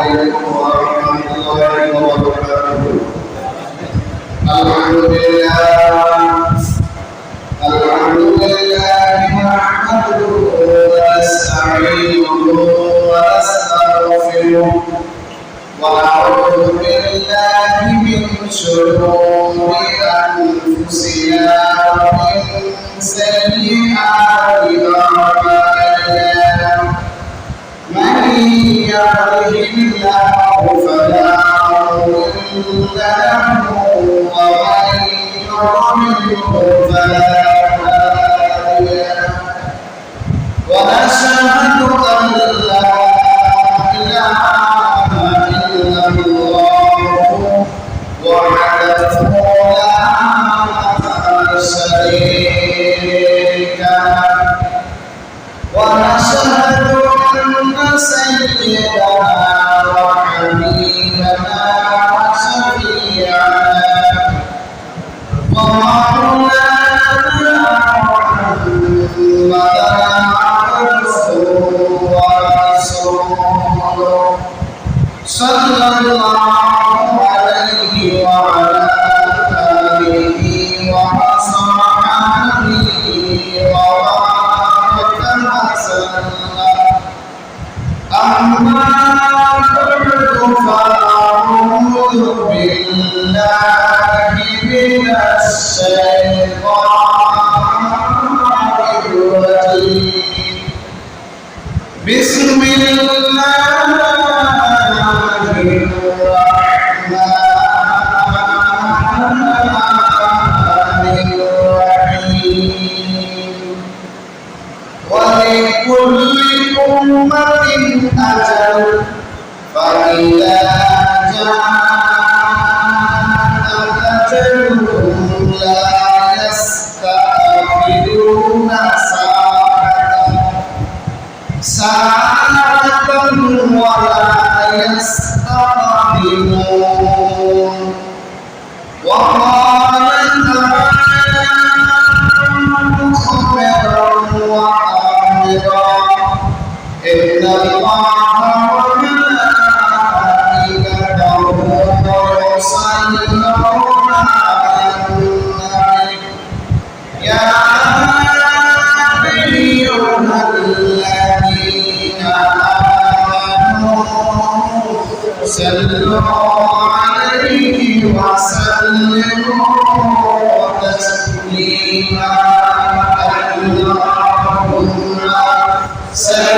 عليكم ورحمة الله وبركاته. الحمد لله نحمده ونستعينه ونستغفره ونعوذ بالله من شرور أنفسنا ومن سيئات أعمالنا من يهده الله فلا مضل له ومن يضلل فلا هادي له ونشهد أن لا إله إلا الله وحده لا شريك له ونشهد أن سيدنا وحبيبنا وشفيعنا ومولانا محمدا عبده ورسوله صلى الله عليه وعلى آله وصحبه وبارك وسلم. أما بعد فأعوذ بالله من الشيطان الرجيم. بسم الله الرحمن الرحيم. ولكل أمة أجل فإذا جاء أجلهم لا يستأخرون ساعة ولا يستقدمون. وقال تعالى مخبرا وآمرا إن الله وملائكته يصلون على النبي يا أيها الذين آمنوا صلوا عليه وسلموا تسليما. اللهم صل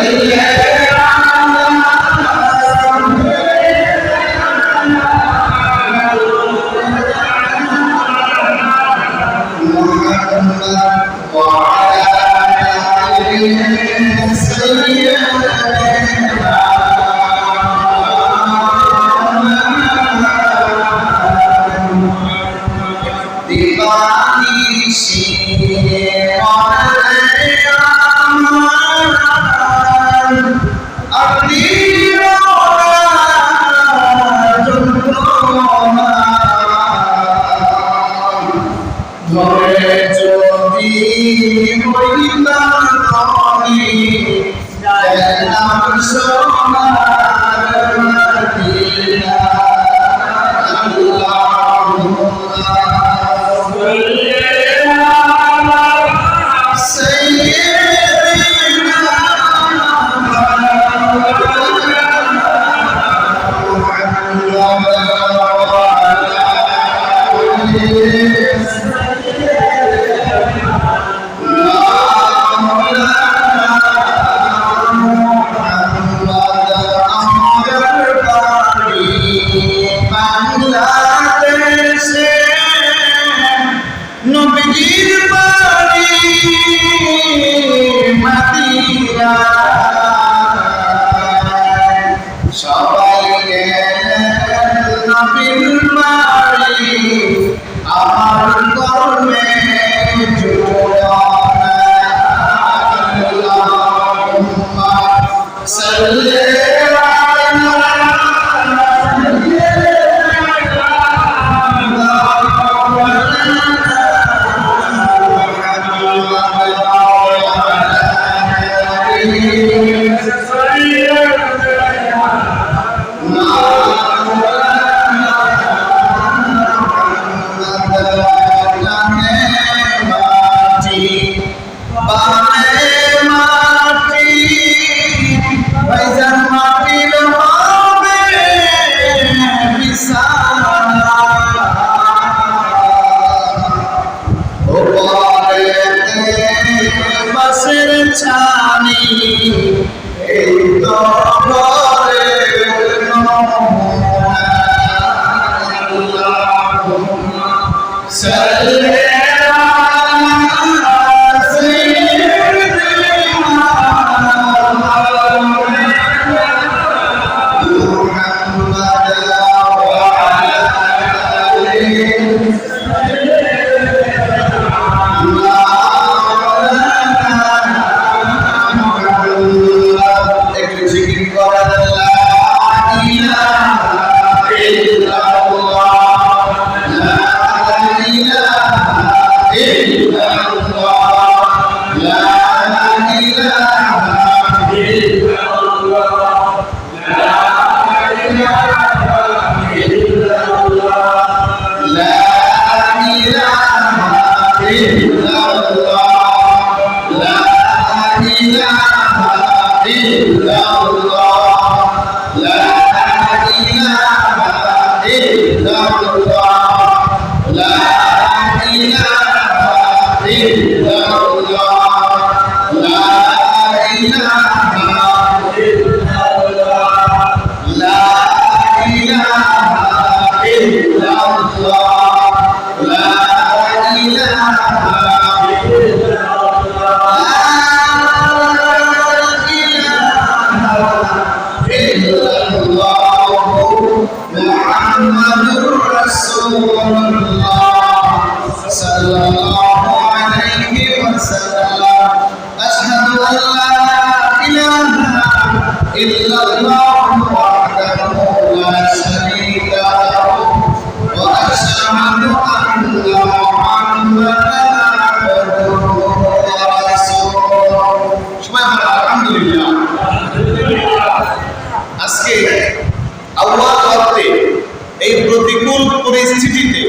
এই প্রতিকূল পরিস্থিতিতে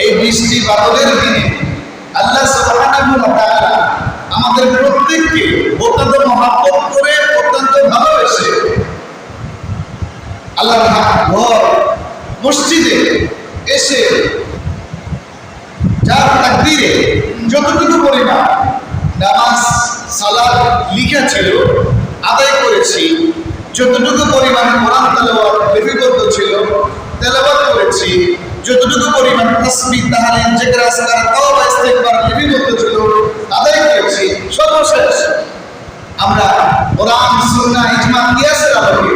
এই বৃষ্টি বাদলের দিনে আল্লাহ সুবহানাহু ওয়া তাআলা আমাদের প্রত্যেককে অত্যন্ত মহব্বত করে অত্যন্ত ভালোবেসে আল্লাহর ঘর মসজিদে এসে যার তাকদীরে যতটুকু পরিমাণ নামাজ সালাত লিখা ছিল আদায় করেছি, যতটুকু পরিমাণ কোরআন তেলাওয়াত লিপিবদ্ধ ছিল তেলাওয়াত করেছি, যতটুকু পরিমাণ তাসবিহ তাহলিল জিকির আজকার তওবা ইস্তিগফার লিপিবদ্ধ ছিল আদায় করেছি। সর্বশেষ আমরা কোরআন সুন্নাহ ইজমা কিয়াসের আলোকে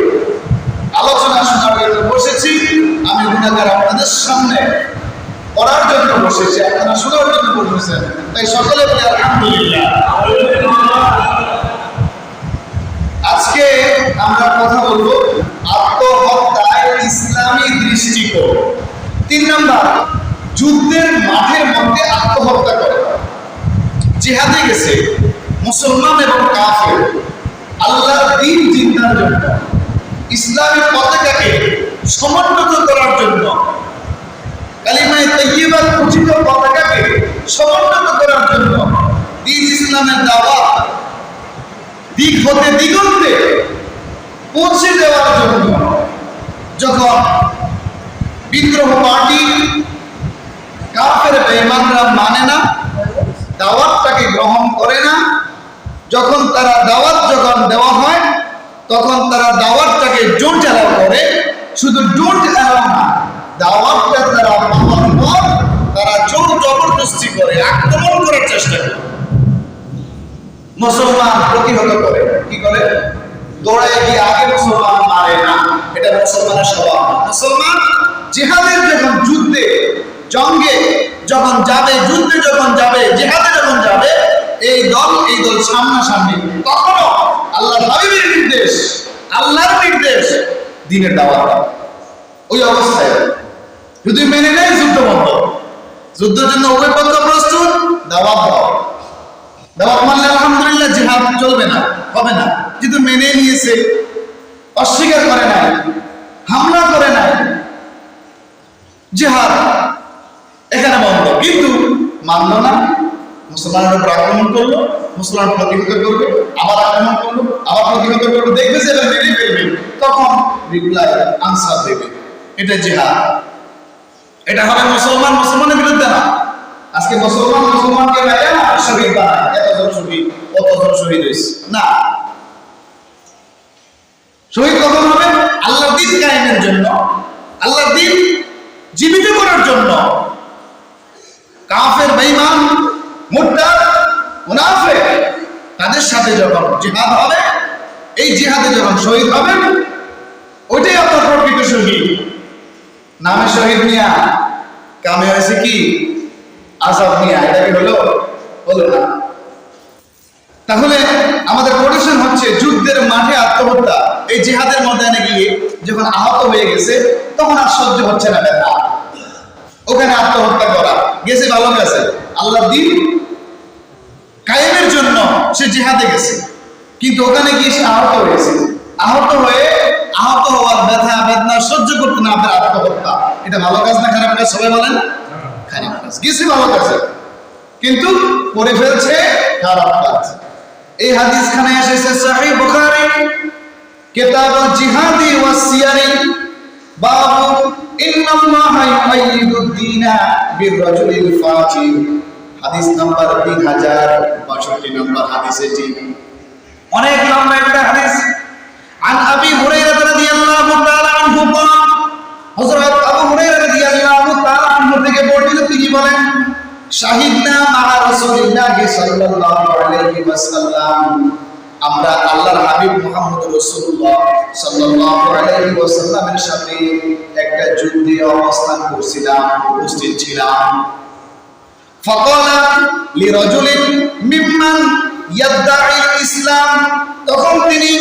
আলোচনা শোনার জন্য বসেছি। আমি গুনাহগার আপনাদের সামনে পড়ার জন্য বসেছি, আপনারা শোনার জন্য বসেছেন, তাই সকলে বলি আলহামদুলিল্লাহ। আজকে আমরা কথা বলবো আত্মহত্যায় ইসলামী দৃষ্টিকোণ। 3 নাম্বার, যুদ্ধের মাঠের মধ্যে আত্মহত্যা করে। জিহাদে গেছে মুসলমান এবং কাফের আল্লাহর দ্বীন জিন্দার জন্য, ইসলামী পতাকাকে সমুন্নত করার জন্য, কালিমায়ে তাইয়্যিবা উচিত পতাকাকে সমুন্নত করার জন্য, দ্বীন ইসলামের দাওয়াত দিক হতে দিগন্তে পৌঁছে দেওয়ার জন্য যখন বিদ্রোহ পার্টি কাফের বেঈমানরা মানে না, দাওয়াতটাকে গ্রহণ করে না, যখন তারা দাওয়াত যখন দেওয়া হয় তখন তারা দাওয়াতটাকে জোর চালাও করে। শুধু জোর চালাও না, দাওয়াতটা তারা পাওয়ার পর তারা জোর জবরদস্তি করে আক্রমণ করার চেষ্টা করে। মুসলমান প্রতিহত করে, কি করে? দৌড়ায় গিয়ে আগে মুসলমান মারে না, এটা মুসলমানের স্বভাব। মুসলমান জিহাদের যখন যুদ্ধে জঙ্গে যখন যাবে, যুদ্ধে যখন যাবে, জিহাদে যখন যাবে, এই দল সামনাসামনি, তখনও আল্লাহর হাবিবের নির্দেশ, আল্লাহর নির্দেশ, দ্বীনের দাওয়াত। ওই অবস্থায় যদি মেনে নেয় যুদ্ধ বন্ধ, যুদ্ধের জন্য উভয় পক্ষ প্রস্তুত, দাওয়াত দাও। দাওয়াত মানলে আলহামদুলিল্লাহ, জিহাদ চলবে না, হবে না। কিন্তু মেনে নিয়েছে, অস্বীকার করে নাই, হামলা করে নাই, জিহাদ এখানে বন্ধ। কিন্তু মানল না, মুসলমানের উপর আক্রমণ করলো, মুসলমান প্রতিহত করবে, আবার আক্রমণ করলো, আবার প্রতিহত করবে, দেখবে যে এরা মেনে ফেলবে, তখন রিপ্লাই আনসার দেবে। এটা জিহাদ, এটা হবে মুসলমান মুসলমানের বিরুদ্ধে না। আজকে মুসলমানকে বাইরে না শহীদ বানায়, এতজন শহীদ, কতজন শহীদ হয়েছে না। শহীদ কখন হবে? আল্লাহর দ্বীন কায়েমের জন্য, আল্লাহর দ্বীন জীবিত করার জন্য। কাফের বেঈমান মুরতাদ মুনাফিক তাদের সাথে যখন জিহাদ হবে, এই জিহাদে যখন শহীদ হবে, ওইটাই আপনার প্রকৃত শহীদ। নামে শহীদ মিয়া, কামে হয়েছে কি আজাদ মিয়া, এটা কি হলো? হলো না। তাহলে আমাদের কোটেশন হচ্ছে যুদ্ধের মাঠে আত্মহত্যা, এই জিহাদের ময়দানে গিয়ে যখন আহত হয়ে গেছে তখন আর সহ্য হচ্ছে না ব্যথা, ওখানে আত্মহত্যা করা গেছে ভালো গেছে, আল্লাহর দ্বীন কায়েমের জন্য সে জিহাদে গেছে, কিন্তু ওখানে গিয়ে সে আহত হয়েছে, আহত হওয়ার ব্যথা বেদনা সহ্য করতে না পারে আত্মহত্যা। এটা ভালো কাজ না খারাপ কাজ? সবাই বলেন খারাপ কাজ। গেছে ভালো কাজে কিন্তু করে ফেলছে খারাপ কাজ। এই হাদিস খানে এসেছে সহিহ বুখারী কিতাবুল জিহাদি ওয়াস সিয়ারি বাবু ইন্নাল্লাহা ইউআইয়িদুদ দীনা বির-রাজুলিল ফাজির, হাদিস নাম্বার 3062 নম্বর হাদিস। এটি অনেক লম্বা একটা হাদিস। عن أبي هريرة رضي الله تعالى عنه قال হযরত আবু হুরায়রা রাদিয়াল্লাহু তাআলা আনহু থেকে বর্ণিত, তিনি বলেন শাহিদনা মা রাসূলিল্লাহি সাল্লাল্লাহু আলাইহি ওয়াসাল্লাম, আমরা আল্লাহর হাবিব মুহাম্মদ রাসূলুল্লাহ সাল্লাল্লাহু আলাইহি ওয়াসাল্লামের সাথে একটা যুদ্ধে অবস্থান করছিলাম, উপস্থিত ছিলাম। ফাকালা লিরাজুলিন মিম্মান ইয়াদঈ ইসলাম, তখন তিনি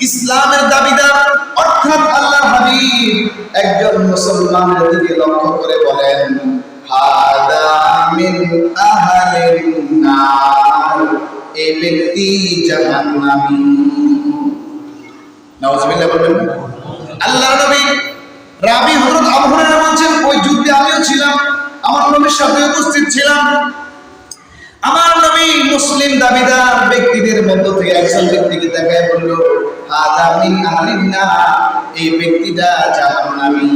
ইসলামের দাবিদার অর্থাৎ আল্লাহর হাবিব একজন মুসলমানের দিকে লক্ষ্য করে বলেন, হাদা মিন আহলিন নার, এই ব্যক্তি জাহান্নামী। নাউজুবিল্লাহ বলেন। আল্লাহর নবী রাবি হযরত আবু হুরায়রা বলেন, ওই যুদ্ধে আমিও ছিলাম, আমার নবীর সাথে উপস্থিত ছিলাম। আমার নবী মুসলিম দাবিদার ব্যক্তিদের মধ্য থেকে একজন ব্যক্তিকে দেখায় বলল, হাদা মিন আহলিন নার, এই ব্যক্তিটা জাহান্নামী।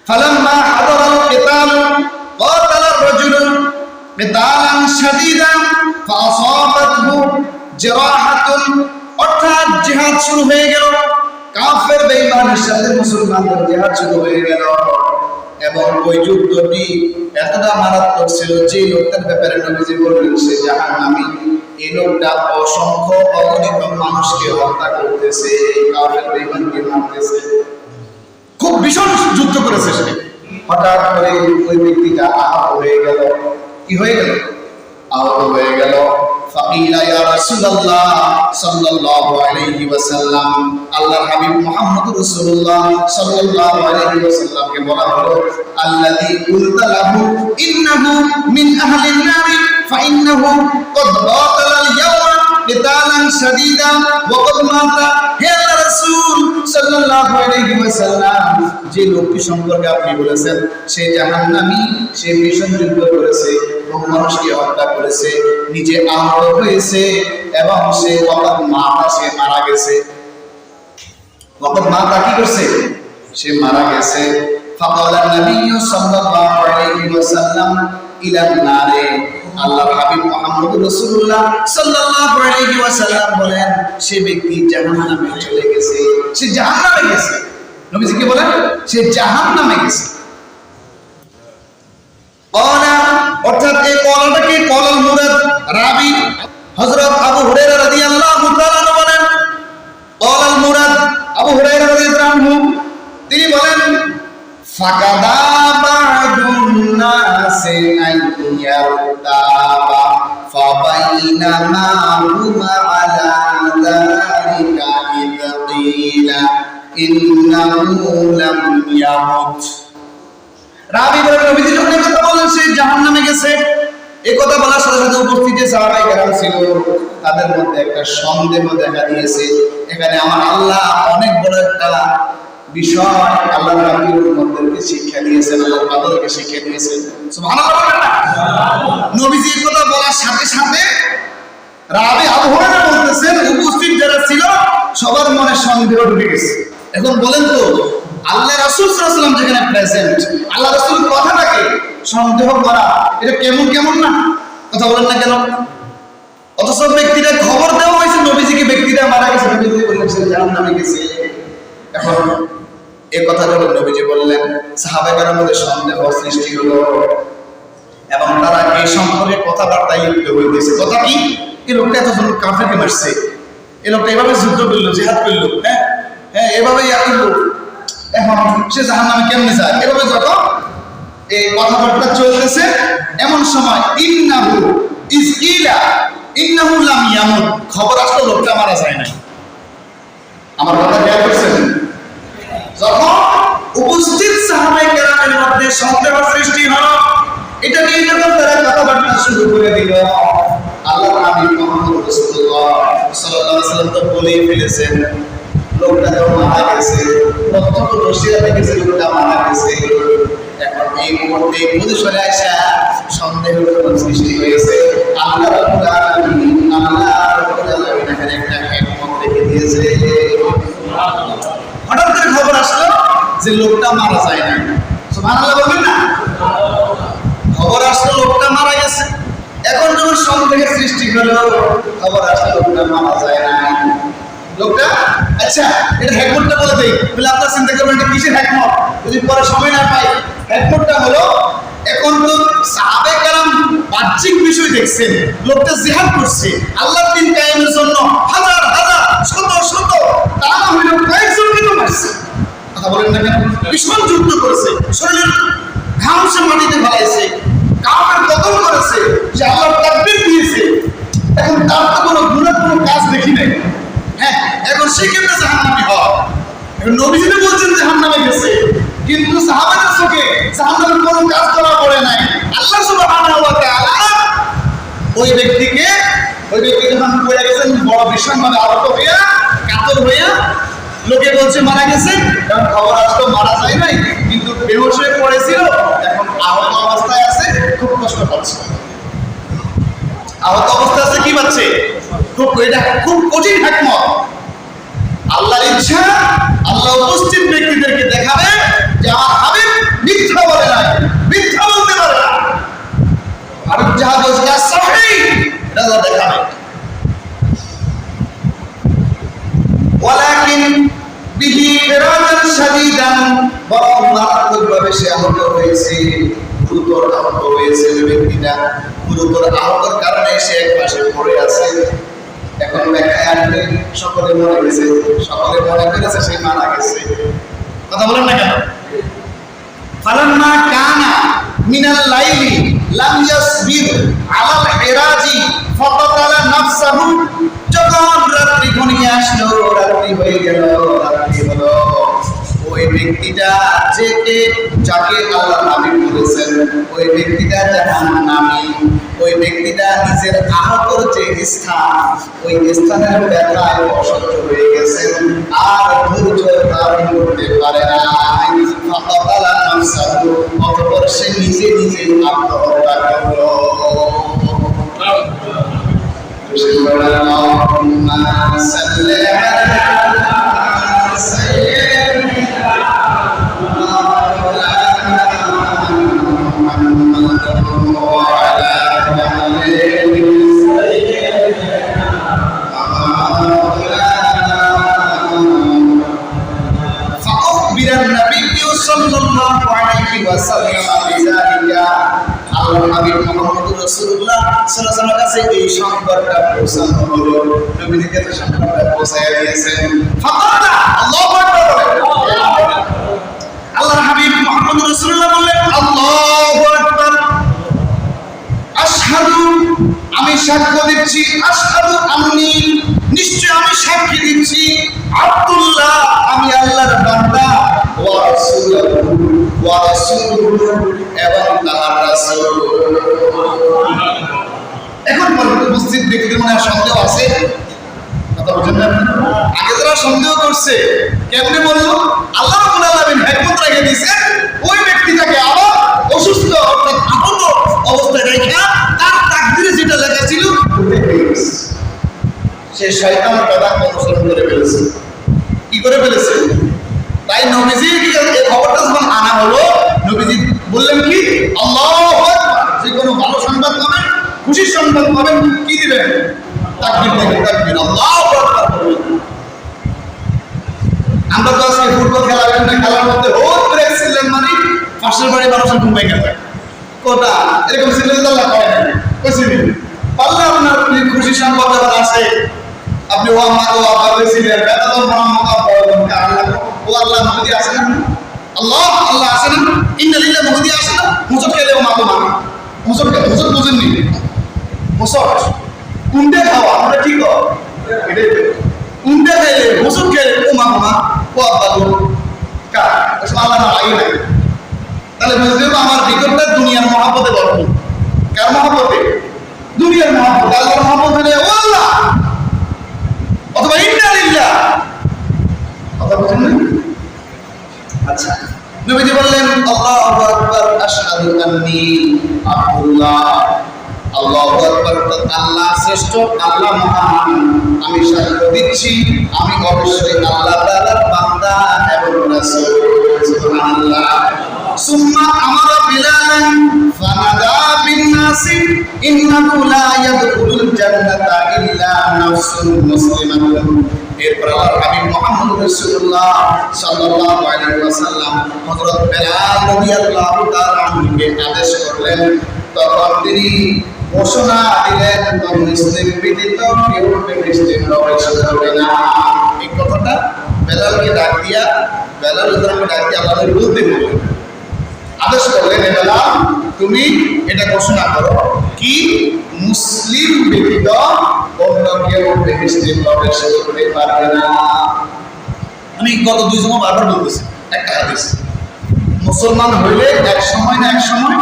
ফালাম্মা হাদারাল কিতাল ক্বাতালা আর-রাজুলু কিতালান শাদীদান ফাআসাবাতহু জিরাহাতুন, অর্থাৎ জিহাদ শুরু হয়ে গেল, কাফের বেঈমানের সাথে মুসলমানদের জিহাদ শুরু হয়ে গেল, এবং ওই যুদ্ধটি এতটা মারাত্মক ছিল যে লোকটার ব্যাপারে নবীজি বললেন সে জাহান্নামী। এই লোকটা অসংখ্য অগণিত মানুষকে হত্যা করতেছে, কাফের বেঈমানকে মারতেছে, খুব ভীষণ যুদ্ধ করেছে সে। হঠাৎ করে ওই ব্যক্তিটা আহত হয়ে গেল। কি হয়ে গেল? আহত হয়ে গেল। ফাকিলা ইয়া রাসূলুল্লাহ সাল্লাল্লাহু আলাইহি ওয়াসাল্লাম, আল্লাহর হাবিব মুহাম্মদ রাসূলুল্লাহ সাল্লাল্লাহু আলাইহি ওয়াসাল্লামকে বলা হলো, আল্লাযী কুলতা লাহু ইন্নাহু মিন আহলিন নার ফাইন্নাহু ক্বাদ ক্বাতালাল ইয়াওমা কিতালান শাদীদা ওয়া ক্বাদ মাতা। হে আল্লাহর রাসূল সাল্লাল্লাহু আলাইহি ওয়াসাল্লাম, যে লোকটি সম্পর্কে আপনি বলেছেন সে জাহান্নামী, সে ভীষণ যুদ্ধ করেছে, বহু মানুষকে হত্যা করেছে, নিজে আহত হয়েছে, এবং সে ওয়াকাদ মাতা, সে মারা গেছে। ওয়াকাদ মাতা কি করছে? সে মারা গেছে। ফাকালা নবী সাল্লাল্লাহু আলাইহি ওয়াসাল্লাম ইলান নারে, আল্লাহর হাবিব মুহাম্মদ রাসূলুল্লাহ সাল্লাল্লাহু আলাইহি ওয়াসাল্লাম বলেন সে ব্যক্তি জাহান্নামে চলে গেছে, সে জাহান্নামে গেছে। নবীজি কি বলেন? সে জাহান্নামে গেছে। ক্বালা, অর্থাৎ এই ক্বালাটা কি? ক্বালাল মুরাদ রাবি হযরত আবু হুরায়রা রাদিয়াল্লাহু তাআলা বলেন, ক্বালাল মুরাদ আবু হুরায়রা রাদিয়াল্লাহু আনহু তিনি বলেন, ফাকাদা বা'দুন নাসি আইয়াতাবা ফাবাইনামা হুমা আলা যালিকা ইযা কিলা ইন্নাহু লাম ইয়ামুত। রাবি বলেন, নবীজি যখন এই কথা বলেন সে জাহান্নামে গেছে, এই কথা বলার সাথে সাথে উপস্থিত যে সাহাবায়ে কেরাম ছিল তাদের মধ্যে একটা সন্দেহ দেখা দিয়েছে। এখানে আমার আল্লাহ অনেক বড় একটা বিষয় আল্লাহর রাসূলের উম্মতদেরকে শিক্ষা দিয়েছেন, আল্লাহর বান্দাদেরকে শিক্ষা দিয়েছেন। সুবহানাল্লাহ। নবীজি এই কথা বলার সাথে সাথে রাবি আবু হুরায়রা বলতেছেন উপস্থিত যারা ছিল সবার মনে সন্দেহ ঢুকে গেছে। এখন বলেন তো, আল্লাহ রাসূল সাল্লাল্লাহু আলাইহি ওয়াসাল্লাম যেখানে প্রেজেন্ট, আল্লাহ রাসূল কথাটাকে সন্দেহ করা এটা কেমন কেমন না? কথা বলেন না কেন? অথচ ব্যক্তিটা খবর দেওয়া হয়েছে নবীজিকে, ব্যক্তিটা মারা গেছে, নবীজি বলেছেন জাহান্নামে গেছে। এখন এই কথাটা নবীজি বললেন, সাহাবায়ে কেরামের মধ্যে সন্দেহ সৃষ্টি হলো এবং তারা এই সম্পর্কে কথাবার্তায় লিপ্ত হইতেছে। কথা কি? এই লোকটা এতজন কাফেরকে মারছে, এই লোকটা এভাবে যুদ্ধ করলো, জিহাদ করলো, এভাবেই করলো, এখন সে জাহান্নামে কেমনে যায়? এভাবে যখন এই কথাবার্তা চলতেছে এমন সময় ইন্নাহু ইসকিলা ইন্নাহু লাম ইয়ামুত, খবর আসলো লোকটা মারা যায় নাই। আমার কথা খেয়াল করছেন? যখন উপস্থিত সাহাবায়ে কেরামের মধ্যে সন্দেহ সৃষ্টি হলো, এটা নিয়ে যখন তারা কথাবার্তা শুরু করে দিল, আল্লাহর নবী মুহাম্মদ রাসূলুল্লাহ সাল্লাল্লাহু আলাইহি ওয়াসাল্লাম তো বলেই ফেলেছেন লোকটা তো মারা গেছে, প্রত্যক্ষ রশিয়া দেখেছে লোকটা মারা গেছে। এখন এই মুহূর্তে পজিশনে আসা সন্দেহ সৃষ্টি হয়েছে। আল্লাহ রাব্বুল আলামিন এখানে একটা হিকমত রেখে দিয়েছে। হঠাৎ করে খবর আসলো যে লোকটা মারা যায় না। সুবহানাল্লাহ বলবেন না? খবর আসলো লোকটা মারা গেছে। এখন যখন সন্দেহের সৃষ্টি হলো, খবর আসলো লোকটা মারা যায় না। লোকটা আচ্ছা এটা হিকমতটা বলে দেই, বলে আপনারা চিন্তা করবেন এটা কিসের হিকমত, যদি পরে সময় না পাই। হিকমতটা হলো, এখন তো সাহাবায়ে কেরাম বাহ্যিক বিষয় দেখছেন, লোকটা জিহাদ করছে আল্লাহর দ্বীন কায়েমের জন্য, হাজার হাজার শত শত তা না হইলেও কয়েকজনকে তো মারছে। কথা বলেন না কেন? ভীষণ যুদ্ধ করেছে, শরীরের ঘাম সে মাটিতে ফেলাইছে, কাফের কতল করেছে, সে আল্লাহর তাকবীর দিয়েছে। এখন তার তো কোনো গুনাহ কোনো কাজ দেখি নাই। হ্যাঁ, এখন সে কেমনে জাহান্নামী হয়? এখন নবীজি বলছেন জাহান্নামে গেছে, কিন্তু সাহাবাদের চোখে জাহান্নামের কোনো কাজ করা পড়ে নাই। আল্লাহ সুবহানাহু ওয়া তাআলা ওই ব্যক্তিকে যখন পড়ে গেছেন বড় ভীষণভাবে আহত হইয়া কাতর হইয়া, লোকে বলছে মারা গেছে, কারণ খবর আসলো মারা যায় নাই, কিন্তু বেহুশ হয়ে পড়েছিল, এখন আহত অবস্থায় আছে, খুব কষ্ট পাচ্ছে। আহত অবস্থা আছে, কি পাচ্ছে? এটা খুব কঠিন হিকমত। আল্লাহর ইচ্ছা, আল্লাহ উপস্থিত ব্যক্তিদেরকে দেখাবে যে আমার হাবিব মিথ্যা বলে নাই, মিথ্যা বলতে পারে না। হাবিব যাহা বলছে তা সহিহ, এটা আল্লাহ দেখাবে। ওয়ালাকিন বিহি ফিরাজান শাদীদান, বরং মারাত্মকভাবে সে আহত হয়েছে, গুরুতর আহত হয়েছে। ওই ব্যক্তিটা গুরুতর আহতের কারণে সে এক পাশে পড়ে আছে। এখন ব্যাখ্যায় আসলে সকলে মনে গেছে, সকলে মনে করেছে সে মারা গেছে। কথা বলেন না কেন? ফালাম্মা কানা মিনাল লাইলি লাম ইয়াসবির আলাল হিরাজি ফাকাতালা নাফসাহু, যখন রাত্রি ঘনিয়ে আসলো, রাত্রি হয়ে গেল, রাত্রি হলো, ওই ব্যক্তিটা যাকে আল্লাহ নবী বলেছেন ওই ব্যক্তিটা জাহান্নামী, ওই ব্যক্তিটা নিজের আহতর যে স্থান, ওই স্থানের ব্যথায় অসহ্য হয়ে গেছেন, আর ধৈর্য ধারণ করতে পারে না। ফাকাতালা নাফসাহু, অতঃপর সে নিজে নিজে আত্মহত্যা করল। اللهم صل على سيدنا مولانا محمد وعلى آل سيدنا مولانا. فأخبر النبي صلى الله عليه وسلم بذلك, আল্লাহর নবী মুহাম্মদ রাসূলুল্লাহ সাল্লাল্লাহু আলাইহি ওয়াসাল্লামের কাছে এই সংবাদটা পৌঁছানো হলো। নবীর কাছে সংবাদটা পৌঁছায় দিয়েছেন। ফাকালা, আল্লাহু আকবার। আল্লাহর হাবিব মুহাম্মদ রাসূলুল্লাহ বললেন, আল্লাহু আকবার। আশহাদু, আমি সাক্ষ্য দিচ্ছি, আশহাদু আন্নী, নিশ্চয় আমি সাক্ষী দিচ্ছি, আব্দুল্লাহ, আমি আল্লাহর বান্দা, ওয়া রাসূলুহু, এবং তাঁর রাসূল। এখন উপস্থিত ব্যক্তির মনে সন্দেহ আছে, কথা বলছেন না? আগে যারা সন্দেহ করছে, কেমনে বললো? আল্লাহ রাব্বুল আলামিন হিকমত রেখে দিয়েছে, ওই ব্যক্তিটাকে আবার অসুস্থ অর্থাৎ আহত অবস্থায় রেখে তার তাকদীরে যেটা লেখা ছিল সে শয়তানের কথা অনুসরণ করে ফেলেছে। কি করে ফেলেছে? তাই নবীজি এই খবরটা যখন আনা হলো, নবীজি বললেন কি, আল্লাহু আকবার। যে কোনো ভালো সংবাদ পাবেন, খুশির সংবাদ পাবেন, কি দিবেন? তাকবীর দিবেন, তাকবীর, আল্লাহু আকবার। আমরা তো আজকে ফুটবল খেলা খেলার মধ্যে হোক করে ছিলেন, মানে পাশের বাড়ি মানুষের ঘুম ভেঙে যায়। কোটা এরকম ছিলেন আল্লাহ করেন কইছি পারলে আপনার খুশি সংবাদ যখন আসে, আপনি ও আমার ও আবার ছিলেন বেটা তো মোহাম্মদ আল্লাহ, ও আল্লাহ মুহাম্মদি আসে না, আল্লাহ আল্লাহ আসে না, ইন্না লিল্লাহি মুহাম্মদি আসে না, হুজুর খেলে ও মাগো মাগো, হুজুর বুঝেননি, মুসট কুন্ডে খাওয়া আমরা কি কর এটাই কুন্ডে খাইলে মুসট খেলে ও মা ও আব্বা গো কার ওসব আল্লাহ না লাগে নাই। তাহলে বুঝতে হবে আমার ভিতরটা দুনিয়ার মহাব্বতে ভরপুর। কার মহাব্বতে? দুনিয়ার মহাব্বত। আল্লাহর মহাব্বত হলে ও আল্লাহ অথবা ইন্না লিল্লাহ। কথা বুঝলেন না? আচ্ছা, নবীজি বললেন আল্লাহু আকবার আশহাদু আন্নী আব্দুল্লাহ। আল্লাহু আকবার, আল্লাহ শ্রেষ্ঠ, আল্লাহ মহান। আমি সাক্ষ্য দিচ্ছি আমি অবশ্যই আল্লাহ তাআলার বান্দা এবং রাসূল। সুবহানাল্লাহ। সুম্মা আমারা বিলালান ফানাদা বিন-নাসি ইন্নাহু লা ইয়াদখুলুল জান্নাতা ইল্লা নাফসুন মুসলিমাতুন। এরপর আল্লাহর হাবিব মুহাম্মদ রাসূলুল্লাহ সাল্লাল্লাহু আলাইহি ওয়াসাল্লাম হযরত বেলাল রাদিয়াল্লাহু তাআলা আনহুকে আদেশ করলেন। তখন তিনি ঘোষণা দিলেন মুসলিম ব্যতীত কেউ বেহেশতে প্রবেশ করবে না। এই কথাটা বেলালকে ডাক দিয়া আল্লাহর বিরুদ্ধে বললেন, আদেশ করলেন বেলাল তুমি এটা ঘোষণা করো কি মুসলিম ব্যতীত অন্য কেউ বেহেশতে প্রবেশ করতে পারবে না। আমি গত 2 সময় বারবার বলতেছি একটা হাদিস, মুসলমান হইলে এক সময় না এক সময়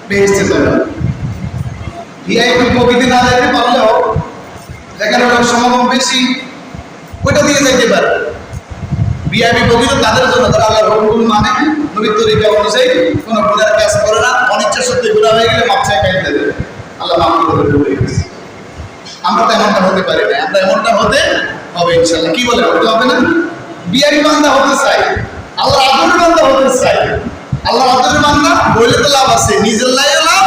বেহেশতে যাবে। ভিআইপি প্রকৃতি না যেতে পারলেও যেখানে লোক সমাগম বেশি ওইটা দিয়ে যেতে পারে। ভিআইপি প্রকৃতি তাদের জন্য তারা আল্লাহর হুকুম মানে নবীর তরিকা অনুযায়ী কোনো গুনার কাজ করে না, অনিচ্ছা সত্যি গুনাহ হয়ে গেলে মাপ চাই খাইতে দেবে, আল্লাহ মাফ করে দেবে। আমরা তো এমনটা হতে পারি না, আমরা এমনটা হতে হবে ইনশাআল্লাহ। কি বলে হতে হবে না? ভিআইপি বান্দা হতে চাই, আল্লাহ আদরের বান্দা হতে চাই। আল্লাহ আদরের বান্দা বলে তো লাভ আছে, নিজের লাইও লাভ,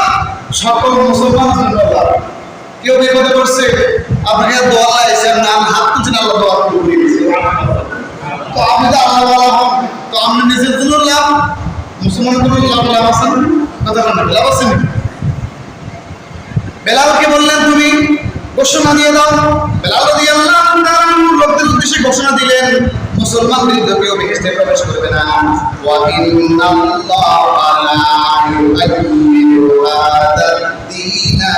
সকল মুসলমানের জন্য লাভ। কেউ বিপদে পড়ছে আপনাকে দোয়া লাইছে নাম হাত তুলছেন, আল্লাহ দোয়া কবুল করে দিয়েছে। তো আপনি তো আল্লাহ ওয়ালা হন, তো আপনি নিজের জন্য লাভ, মুসলমানের জন্য লাভ আছে না? কথা বলেন, লাভ আছে না? বেলালকে বললেন তুমি ঘোষণা দিয়ে দাও। বেলাল রাদিয়াল্লাহু তাআলা লোকদের উদ্দেশ্যে ঘোষণা দিলেন মুসলমান বিরুদ্ধে কেউ বেহেশতে প্রবেশ করবে না। ওয়া ইন্নাল্লাহা লা ইউআইয়িদু হাদাদ-দীনা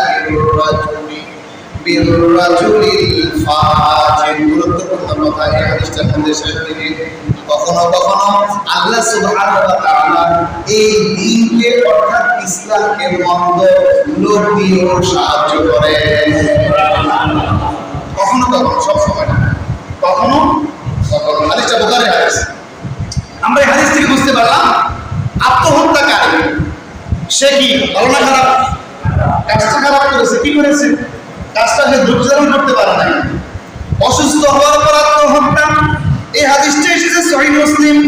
বির-রাজুলিল ফাজির। গুরুত্বপূর্ণ কথা এই হাদিসটার মধ্যে শেষ থেকে কখনো কখনো আল্লাহ সুবহানাহু ওয়া তাআলা এই দ্বীনকে অর্থাৎ ইসলামকে মন্দ লোক দিয়েও সাহায্য করেন। কখনো কখনো, সব সময় না, কখনো কখনো। হাদিসটা বুখারীর হাদিস। আমরা এই হাদিস থেকে বুঝতে পারলাম আত্মহত্যাকারী সে কি ভালো না খারাপ? কাজটা খারাপ করেছে। কি করেছে? কাজটা সে ধৈর্য ধারণ করতে পারে নাই, অসুস্থ হওয়ার পর আত্মহত্যা। এই হাদিসটা এসেছে সহিহ মুসলিম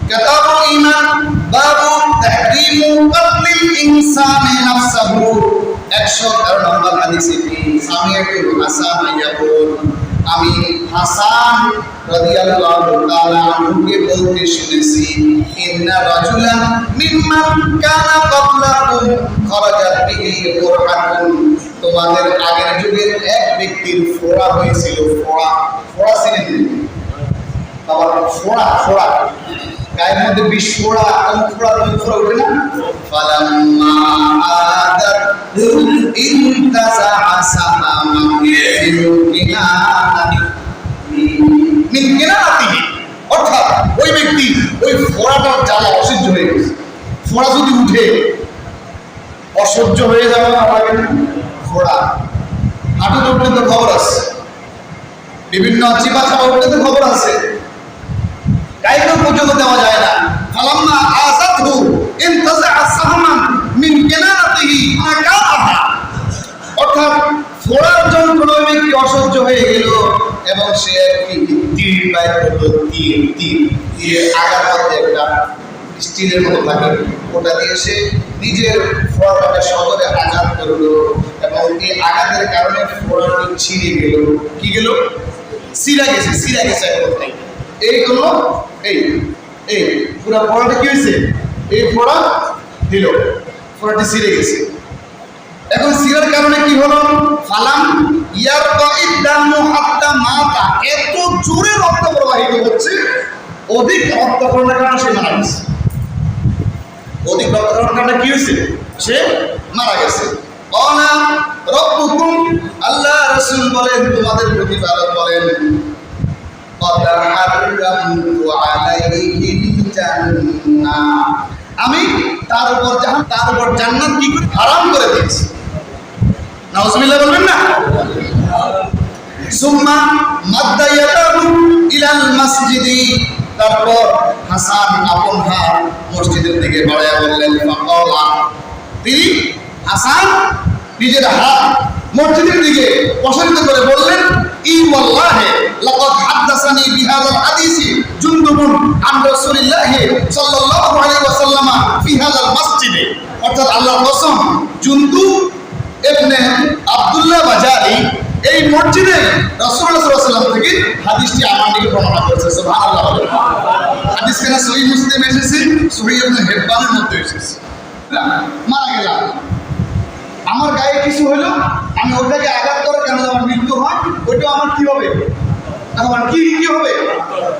কিতাবুল ঈমান বাবু তাহরিমু কাতলিল ইনসানি নাফসাহু 113 নম্বর হাদিস। এটি সামিয়াতুল হাসান ইয়াকুল, আমি হাসান রাদিয়াল্লাহু তাআলা আনহুকে বলতে শুনেছি ইন্না রাজুলান মিম্মান কানা ক্বাবলাকুম খারাজাত বিহি কুরহাতুন। তোমাদের আগের যুগের এক ব্যক্তির ফোড়া হয়েছিল। ফোড়া চিনেন বাবা? ফোড়া গায়ের মধ্যে বিষ ফোড়া, ফোড়া উঠে না? ফালাম্মা আদাত ইনতাসাআ সাহামা মিন কিনাতিহি, অর্থাৎ ওই ব্যক্তি ওই ফোড়াটার জ্বালা অসহ্য হয়ে গেছে। ফোড়া যদি উঠে অসহ্য হয়ে যাবে না লাগে না? ফোড়া হাঁটু উঠলে তো খবর আছে, বিভিন্ন চিপা চাপা উঠলে তো খবর আছে, গাইকেও পর্যন্ত দেওয়া যায় না। ফালাম্মা আযাতহু ইনতাসাআ সাহমান মিন কিনাতিহি আকাহা, অর্থাৎ ফোড়ার জন্য কোনো ব্যক্তি অসহ্য হয়ে গেল এবং সে একটি তীর বাইর করলো। তীর আগার মধ্যে একটা স্টিলের মতো থাকে, ওটা দিয়ে সে নিজের ফোড়াটাকে সদরে আঘাত করলো এবং এই আঘাতের কারণে ফোড়াটি ছিঁড়ে গেল। কি গেল? ছিঁড়া গেছে এক কথায়। এই হলো এই পুরো ফোড়াটা কি হয়েছে? এই ফোড়া দিল, ফোড়াটি ছিঁড়ে গেছে। এখন সিরার কারণে কি হলো? ফালাম ইয়ারতাইদামু হাত্তা মাতা, এত জোরে রক্ত প্রবাহিত হচ্ছে, অধিক রক্তক্ষরণের কারণে সে মারা গেছে। অধিক রক্তক্ষরণের কারণে কি হয়েছে? সে মারা গেছে। ক্বালা রাব্বুকুম, আল্লাহ রাসূল বলেন তোমাদের প্রতিপালক বলেন ক্বাদ হারামতু আলাইহিল জান্নাহ, আমি তার উপর জান্নাত কি করে হারাম করে দিয়েছি। নাউজুবিল্লাহ বলবেন না। সুম্মা মাদ্দা ইয়াদাহু ইলাল মাসজিদি, তারপর হাসান আপন হাত মসজিদের দিকে বাড়ায়া বললেন ফাকালা, তিনি হাসান নিজের হাত মসজিদের দিকে প্রসারিত করে বললেন ই ওয়াল্লাহি লাকাদ হাদাসানি বিহাযাল হাদিসি জুনদুবুন আন রাসূলিল্লাহি সাল্লাল্লাহু আলাইহি ওয়াসাল্লাম ফি হাযাল মাসজিদে, অর্থাৎ আল্লাহর কসম জুনদুব ইবনে আব্দুল্লাহ বাজারি এই মসজিদে রাসূলুল্লাহ সাল্লাল্লাহু আলাইহি ওয়াসাল্লাম থেকে হাদিসটি আমার নিকট বর্ণনা করেছে। সুবহানাল্লাহ। হাদিস কেন সহিহ মুসলিমে এসেছে, সহিহ ইবনে হিব্বানের মধ্যে এসেছে। মারা গেলাম, আমার গায়ে কিছু হলো, আমি ওটাকে আঘাত করে কেন আমার মৃত্যু হয়, ওইটা আমার কি হবে, আমার কি হবে,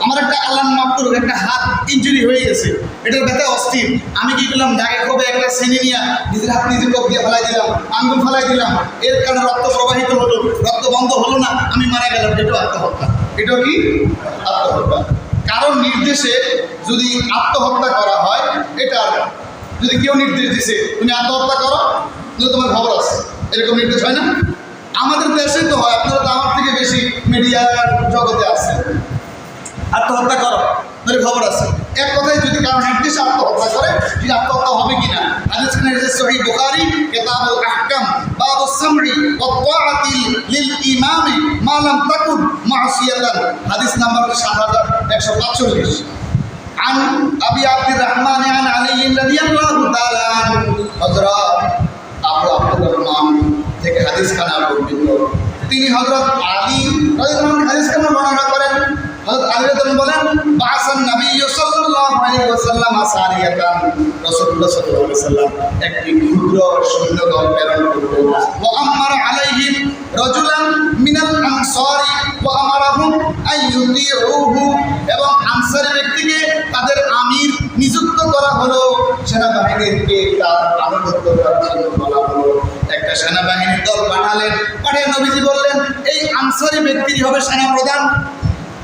আমার একটা আল্লাহ মাফ করুক একটা হাত ইনজুরি হয়ে গেছে, এটার ব্যথা অস্থির, আমি কি করলাম দাগে ক্ষোভে একটা শ্রেণী নিয়ে নিজের হাত নিজের কোপ দিয়ে ফেলাই দিলাম, আঙ্গুল ফেলাই দিলাম, এর কারণে রক্ত প্রবাহিত হলো, রক্ত বন্ধ হলো না, আমি মারা গেলাম, এটাও আত্মহত্যা। এটাও কি আত্মহত্যা। কারণ নির্দেশে যদি আত্মহত্যা করা হয়, এটার যদি কেউ নির্দেশ দিছে তুমি আত্মহত্যা করো, যদি তোমার খবর আছে, এরকম নির্দেশ হয় না? আমাদের দেশে তো হয়, আপনারা তো আমার থেকে বেশি মিডিয়ার জগতে আছে। আত্মহত্যা করো, তাহলে খবর আছে। এক কথায় যদি কারো নির্দেশে আত্মহত্যা করে, যদি আত্মহত্যা হবে কিনা, হাদিসখানে এসেছে সহিহ বুখারী কিতাবুল আহকাম বাবুস সামঈ ওয়াত তাআতি লিল ইমামি মা লাম তাকুন মাসিয়াতান, হাদিস নাম্বার 7145। عن أبي عبد الرحمن عن علي رضي الله تعالى عنه হযরত আবু আব্দুর রহমান থেকে হাদিস খানা বর্ণিত, তিনি হযরত আলী রাদিয়াল্লাহু আনহু হাদিস খানা বর্ণনা করেন। হযরত আলী রাদিয়াল্লাহু বলেন বাসান নবী সাল্লাল্লাহু আলাইহি ওয়াসাল্লাম সারিয়াতান, রাসূলুল্লাহ সাল্লাল্লাহু আলাইহি ওয়াসাল্লাম একটি ক্ষুদ্র সৈন্যদল প্রেরণ করলেন। ওয়া আমারা আলাইহিম রাজুলান মিনাল আনসারি ওয়া আমারাহুম আন ইউতিউহু, এবং আনসারী ব্যক্তিকে তাদের আমির নিযুক্ত করা হলো, সেনাবাহিনীকে তার আনুগত্য করার জন্য বলা হলো। একটা সেনাবাহিনীর দল পাঠালেন, পাঠিয়ে নবীজি বললেন এই আনসারী ব্যক্তি হবে সেনাপ্রধান,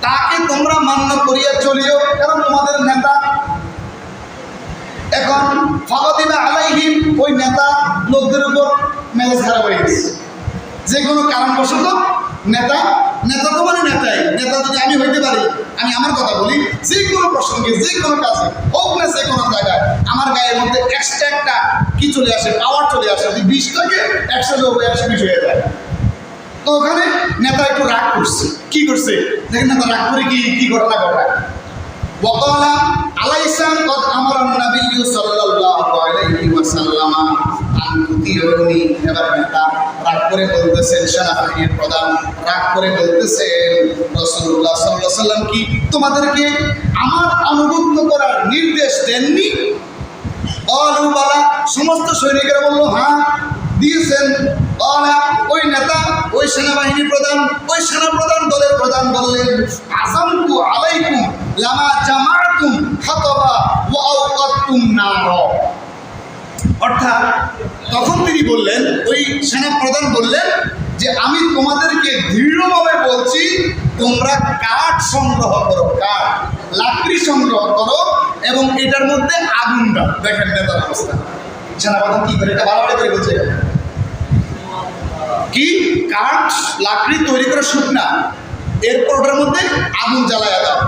তাকে তোমরা মান্য করিয়া চলিও, কারণ তোমাদের নেতা। এখন ফাকাদিবা আলাইহিম, ওই নেতা লোকদের উপর মেজাজ খারাপ হয়ে গেছে, যে কোনো কারণবশত নেতা তো মানে নেতাই, নেতা যদি আমি হইতে পারি, আমি আমার কথা বলি, যে কোনো প্রসঙ্গে যে কোনো কাজে হোক না যে কোনো জায়গায় আমার গায়ের মধ্যে এক্সট্রা একটা কি চলে আসে, পাওয়ার চলে আসে, যদি 20 থেকে 100 যোগ 120 হয়ে যায়। তো ওখানে নেতা একটু রাগ করছে, কি করছে দেখেন, নেতা রাগ করে কি ঘটনা ঘটায়। ওয়াকালা আলাইসা কদ আমারা নবী সাল্লাল্লাহু আলাইহি ওয়াসাল্লাম আন তুতিউনি, এবার নেতা রাগ করে বলতেছেন, সেনাবাহিনীর প্রধান রাগ করে বলতেছেন রাসূলুল্লাহ সাল্লাল্লাহু আলাইহি ওয়াসাল্লাম কি তোমাদেরকে আমার আনুগত্য করার নির্দেশ দেননি? ক্বালু বালা, সমস্ত সৈনিকেরা বলল হ্যাঁ দিয়েছেন। ক্বালা, ওই নেতা, ওই সেনাবাহিনীর প্রধান, ওই সেনাপ্রধান দলের প্রধান বললেন আযামতু আলাইকুম লামা জামাআতুম খাতাবা ওয়া আওকাতুম নার, অর্থাৎ তখন তিনি বললেন, ওই সেনাপ্রধান বললেন যে আমি তোমাদেরকে দৃঢ়ভাবে বলছি তোমরা কাঠ সংগ্রহ করো, কাঠ লাকড়ি সংগ্রহ করো এবং এটার মধ্যে আগুন দাও। দেখেন নেতার অবস্থা, সেনাপ্রধান কি করে, এটা বারবার করে বলছে কি কাঠ লাকড়ি তৈরি করে শুকনা, এরপর ওটার মধ্যে আগুন জ্বালায়া দাও।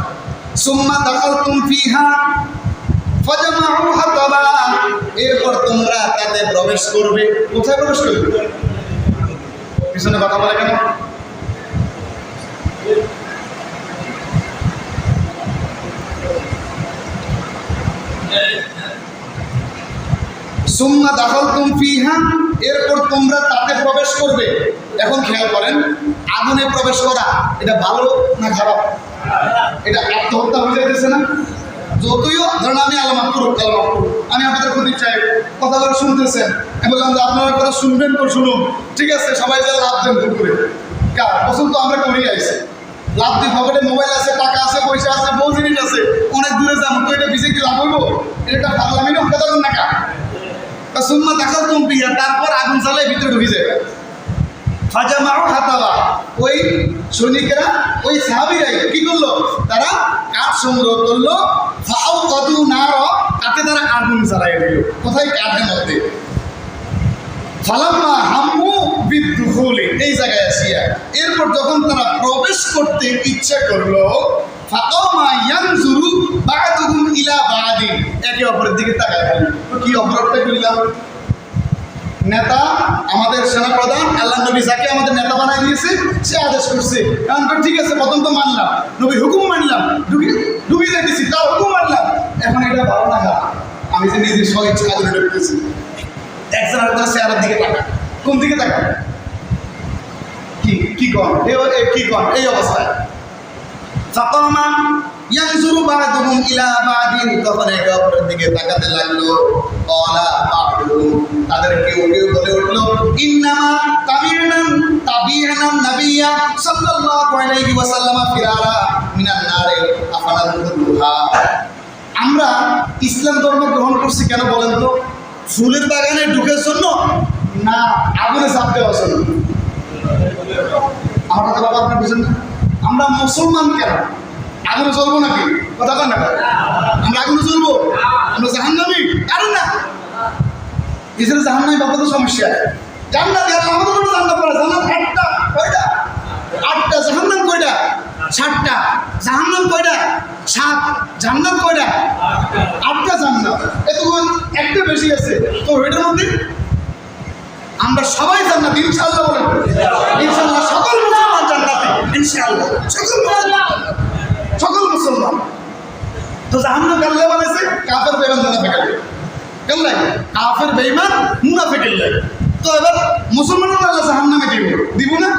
সুম্মা দাখালতুম ফিহা ফাজামাউ হাতাবা, এরপর তোমরা তাতে প্রবেশ করবে। কোথায় প্রবেশ করবে? পিছনে কথা বলে কেন? সুম্মা দাখালতুম ফিহা, এরপর তোমরা তাতে প্রবেশ করবে। এখন খেয়াল করেন, আগুনে প্রবেশ করা এটা ভালো না খারাপ? এটা আত্মহত্যা হয়ে যাইতেছে না? যতইও ধরেন আমি আলামত করুক, আমি আপনাদের প্রদীপ সাহেব কথাগুলো শুনতেছেন, আমি বললাম যে আপনারা কথা শুনবেন তো শুনুন, ঠিক আছে, সবাই যে লাভ দেন ভুল করে, কার পছন্দ তো আমরা করেই আইছি, লাভ দিয়ে পকেটে মোবাইল আছে, টাকা আছে, পয়সা আছে, বহু জিনিস আছে, অনেক দূরে যাবো, তো এটা বিজে কি লাভ হইব? এটা পারলামই না কথা না কা সুম্মা দাখালতুম ফিহা, তারপর আগুন জ্বালায় ভিতরে ঢুকে যায়। ফাজামাউ হাতাবা, ওই সৈনিকেরা ওই সাহাবীরাই কি করলো, তারা কাঠ সংগ্রহ করলো। ফাও কদু নার, তাতে তারা আগুন জ্বালায় দিল। কোথায়? কাঠের মধ্যে। ফালাম্মা হাম্মু বিদুখুলি, এই জায়গায় আসিয়া এরপর যখন তারা প্রবেশ করতে ইচ্ছা করলো, ফাকামা ইয়ানজুরু বা'দুহুম ইলা বা'দিন, একে অপরের দিকে তাকায় গেল। কি অপরাধটা করলাম? নেতা আমাদের সেনাপ্রধান আল্লাহ নবী যাকে আমাদের নেতা বানায় দিয়েছে, সে আদেশ করছে, কারণ ঠিক আছে প্রথম তো মানলাম, নবী হুকুম মানলাম, ডুবি যাইতেছি, তার হুকুম মানলাম, এখন এটা ভালো না খারাপ, আমি যে নিজের স্বইচ্ছা আগুনে ঢুকতেছি। একজন আরেকজন চেয়ারের দিকে তাকায়, কোন দিকে তাকায়? কি কন কি কন এই অবস্থায়? ফাকামা ইয়ানজুরু বা'দুহুম ইলা বা'দিন, তখন একে অপরের দিকে তাকাতে লাগলো। ক্বালা বা'দুহুম, তাদের কেউ কেউ বলে উঠলো, ইন্নামা তাবি'না নাবিয়্যা সাল্লাল্লাহু আলাইহি ওয়াসাল্লাম ফিরারা মিনান নারে আফানাদুহা, আমরা ইসলাম ধর্ম গ্রহণ করছি কেন বলেন তো? ফুলের বাগানে ঢুকের জন্য না আগুনে ঝাঁপ দেওয়ার জন্য? আমার কথা বাবা আপনি বুঝেন না? আমরা মুসলমান কেন আগুনে জ্বলবো নাকি? কথা বলেন না, আমরা আগুনে জ্বলবো? আমরা জাহান্নামী? কারণ না এছাড়া জাহান্নামী বাবা তো সমস্যা। জান্নাত আমাদের জন্য জান্নাত করা, জান্নাত একটা কয়টা? 8টা। জাহান্নাম কয়টা? 7টা। জাহান্নাম কয়টা? 7। জান্নাত কয়টা? 8টা জান্নাত। এতক্ষণ একটা বেশি আছে তো এটার মধ্যে আমরা সবাই জান্নাত ইনশাআল্লাহ বলেন। ইনশাআল্লাহ সকল মুসলমান জান্নাতে, ইনশাআল্লাহ সকল মুসলমান। তো জাহান্নাম কাল্লা বানাইছে কাফের বেঈমান মুনাফিক কাল্লা, কাফের বেঈমান মুনাফিকের লাগে। তো এবার মুসলমানরা আল্লাহ জাহান্নামে দিব না?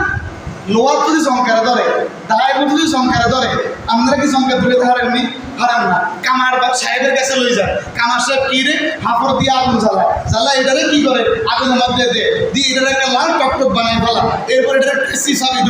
লোয়ার যদি সংখ্যারে ধরে, দায় যদি সংখ্যারে ধরে, আমরা কি সংখ্যা তুলে হারেননি? হারান না। কামার বাপ সাহেবের কাছে লই যায়, কামার সাহেব কি রে হাফড় দিয়ে আগুন জ্বালায় এটারে কি করে আগুনের মধ্যে দিয়ে এটার একটা লাল টকটক বানায় ফেলা, এরপর এটার সিসাবি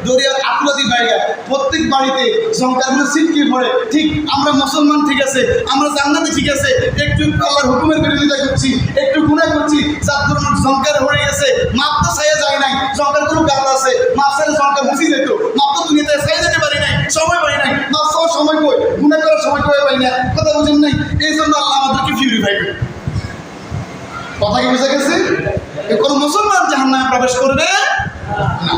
ধরে আর আকুলাদি বাইরে প্রত্যেক বাড়িতে সংখ্যাগুলো ছিটকে পড়ে। ঠিক আমরা মুসলমান ঠিক আছে, আমরা জান্নাতে ঠিক আছে, একটু আল্লাহর হুকুমের বিরোধিতা করছি, একটু গুনাহ করছি, যার ধরুন সংখ্যার হয়ে গেছে, মাপ তো চাইয়া যায় নাই, সংখ্যার কোনো গাছ আছে, মাপ চাইলে সংখ্যা মুছি যেত, মাপ তো দুনিয়াতে চাই যেতে পারি নাই, সময় পাই নাই, মাপ চাওয়ার সময় কই, গুনাহ করার সময় কই পাই না, কথা বুঝেন নাই? এই জন্য আল্লাহ আমাদেরকে পিউরিফাই করে। কথা কি বুঝে গেছে? কোনো মুসলমান জাহান্নামে প্রবেশ করবে না।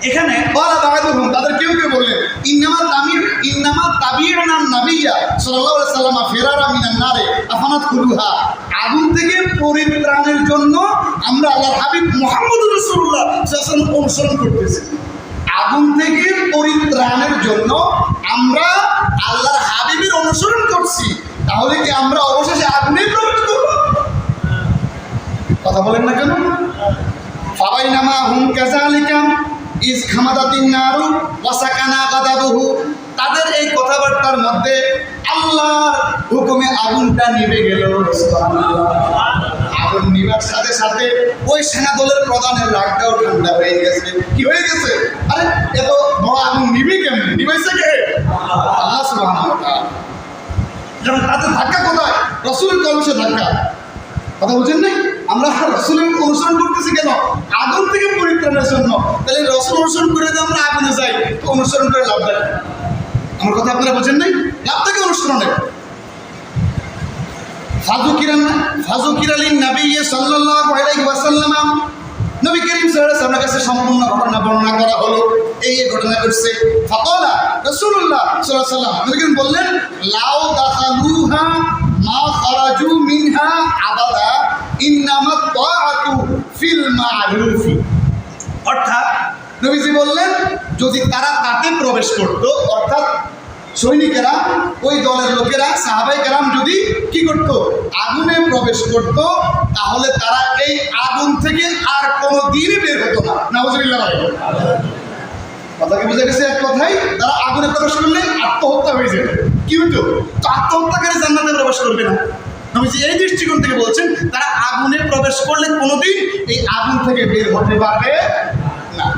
এখানে বলা বাগাদুহুম, তাদের কেউ কেউ বললেন ইন্নামা তাবি'না নাবিয়্যা সাল্লাল্লাহু আলাইহি ওয়াসাল্লাম ফিরারা মিনান নারে আফানাদখুলুহা, আগুন থেকে পরিত্রাণের জন্য আমরা আল্লাহর হাবিব মুহাম্মদুর রাসূলুল্লাহ সাল্লাল্লাহু আলাইহি ওয়াসাল্লাম অনুসরণ করতেছি। আগুন থেকে পরিত্রাণের জন্য আমরা আল্লাহর হাবিবের অনুসরণ করছি, তাহলে কি আমরা অবশেষে আগুনে প্রবেশ করব? কথা বলেন না কেন? ফাবাইনামা হুম কাযালিকা ইজ খামাদাতিন নারু ওয়াসাকানা গাদাবহু, তাদের এই কথাবার্তার মধ্যে আল্লাহর হুকুমে আগুনটা নিভে গেল। আগুন নিভার সাথে সাথে ওই সেনাদলের প্রধানের রাগটাও ঠান্ডা হয়ে গেছে। কি হয়ে গেছে? আরে এত বড় আগুন নিভে কেমন? নিভাইছে কে? আল্লাহ সুবহানাহু ওয়া তাআলা। যেমন তাদের ধাক্কা কোথায়? রাসূলের কলসে ধাক্কা। কথা বুঝেন নাই? আমরা রাসূলের অনুসরণ করতেছি কেন? আগুন থেকে পরিত্রাণের জন্য। তাহলে রাসূল অনুসরণ করে যদি আমরা আগুনে যাই তো অনুসরণ করে লাভ নাই। আমার কথা আপনারা বুঝেন নাই? লাভ থেকে অনুসরণের ফাযুকিরালিন নাবিয়্যি সাল্লাল্লাহু আলাইহি ওয়াসাল্লাম, নবী করিম সাল্লাল্লাহু আলাইহি ওয়াসাল্লামের কাছে সম্পূর্ণ ঘটনা বর্ণনা করা হলো। এই ঘটনা ঘটছে। ফাকালা রাসূলুল্লাহ সাল্লাল্লাহু আলাইহি ওয়াসাল্লাম, নবী করিম বললেন, লাউ দাখালুহা মা খারাজু মিনহা আবাদা ইন্নামাত তাআতু ফিল মা'রুফি। অর্থাৎ নবীজি বললেন, যদি তারা তাতে প্রবেশ করত, অর্থাৎ সৈনিকেরা, ওই দলের লোকেরা, সাহাবায়ে কেরাম যদি কি করত? আগুনে প্রবেশ করত, তাহলে তারা এই আগুন থেকে আর কোনো দিন বের হতো না। নাউজুবিল্লাহ। কথা কি বুঝে গেছে? এক কথাই তারা আগুনে প্রবেশ করলে আত্মহত্যা হয়ে যেত। কি হতো? তো আত্মহত্যাকারী জান্নাতে প্রবেশ করবে না। নবীজি এই দৃষ্টিকোণ থেকে বলছেন, তারা আগুনে প্রবেশ করলে কোনোদিন এই আগুন থেকে বের হতে পারবে না।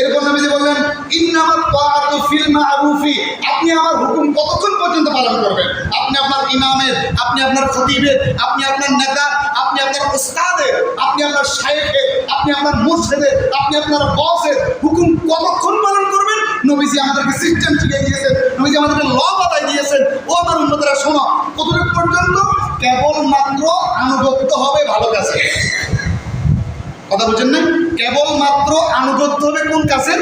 এরপর নবীজি বললেন, ইন্নামাত তাআতু ফিল মা'রুফি, আপনি আমার হুকুম কতক্ষণ পর্যন্ত পালন করবেন? আপনি আপনার ইমামের, আপনি আপনার খতিবের, আপনি আপনার নেতা, আপনি আপনার উস্তাদের, আপনি আপনার শায়েখের, আপনি আপনার মুর্শিদের, আপনি আপনার বসের হুকুম কতক্ষণ পালন করবেন? নবীজি আমাদেরকে সিস্টেম শিখিয়ে দিয়েছেন, নবীজি আমাদেরকে ল বাতাই দিয়েছেন। ও আমার উন্নতরা শোনো, কতটুকু পর্যন্ত? কেবলমাত্র আনুগত্য হবে ভালো কাছে। কথা বুঝেন না? কেবলমাত্র আনুগত্য হবে কোন কাজের?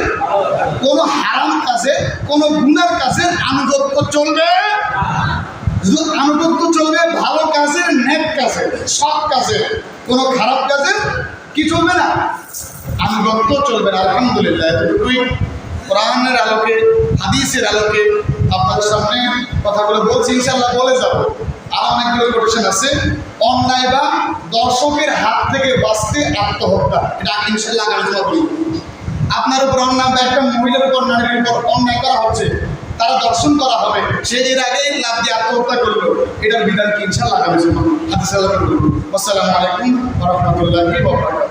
কোন হারাম কাজে, কোন গুনার কাজের আনুগত্য চলবে। শুধু আনুগত্য চলবে ভালো কাজের, নেক কাজে, সৎ কাজে, কোন খারাপ কাজের কি চলবে না? আনুগত্য চলবে না। আলহামদুলিল্লাহ, এতটুকুই কোরআনের আলোকে, হাদিসের আলোকে আপনাদের সামনে কথাগুলো বলছি। ইনশাআল্লাহ বলে যাব। আর অনেকগুলো কোটেশন আছে। অন্যায় বা দর্শকের হাত থেকে বাঁচতে আত্মহত্যা, এটা ইনশাআল্লাহ আলোচনা করি। আপনার উপর অন্যায় বা একটা মহিলার উপর, নারীর উপর অন্যায় করা হচ্ছে, তারা দর্শন করা হবে, সে এর আগেই লাভ দিয়ে আত্মহত্যা করলো, এটার বিধান কি ইনশাআল্লাহ আলোচনা হাদিসে আলোচনা করব। আসসালামু আলাইকুম ওয়া রাহমাতুল্লাহি ওয়া বারাকাতুহু।